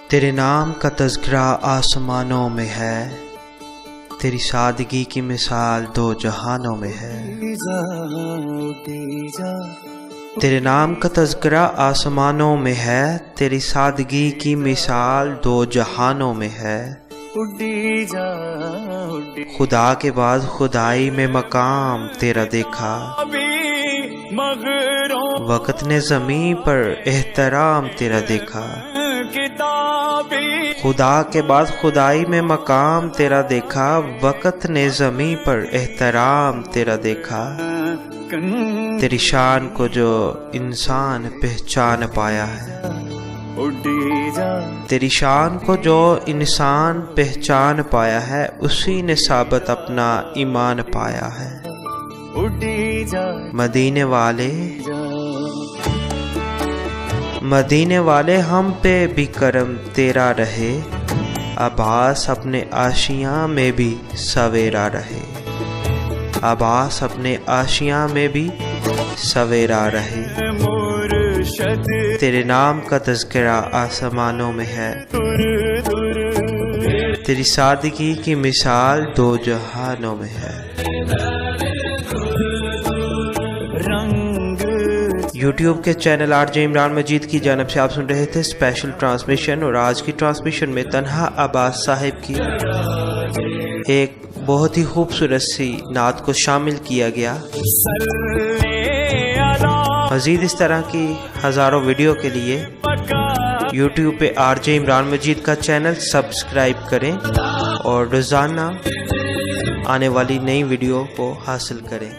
तेरे नाम का तज़किरा आसमानों में है, तेरी सादगी की मिसाल दो जहानों में है। तेरे नाम का तज़किरा आसमानों में है, तेरी सादगी की मिसाल दो जहानों में है। खुदा के बाद खुदाई में मकाम तेरा देखा, वक़्त ने ज़मीं पर एहतराम तेरा देखा। खुदा के बाद खुदाई में मकाम तेरा देखा, वक़्त ने ज़मीं पर एहतराम तेरा देखा। तेरी शान को जो इंसान पहचान पाया है, तेरी शान को जो इंसान पहचान पाया है, उसी ने साबित अपना ईमान पाया है। मदीने वाले हम पे भी करम तेरा रहे, अब्बास अपने आशियाँ में भी सवेरा रहे। अब्बास अपने आशियाँ में भी सवेरा रहे। तेरे नाम का तज़किरा आसमानों में है, तेरी सादगी की मिसाल दो जहानों में है। YouTube के चैनल RJ इमरान मजीद की जानिब से आप सुन रहे थे स्पेशल ट्रांसमिशन, और आज की ट्रांसमिशन में तन्हा अब्बास साहिब की एक बहुत ही खूबसूरत सी नात को शामिल किया गया। मज़ीद इस तरह की हज़ारों वीडियो के लिए YouTube पे RJ इमरान मजीद का चैनल सब्सक्राइब करें और रोज़ाना आने वाली नई वीडियो को हासिल करें।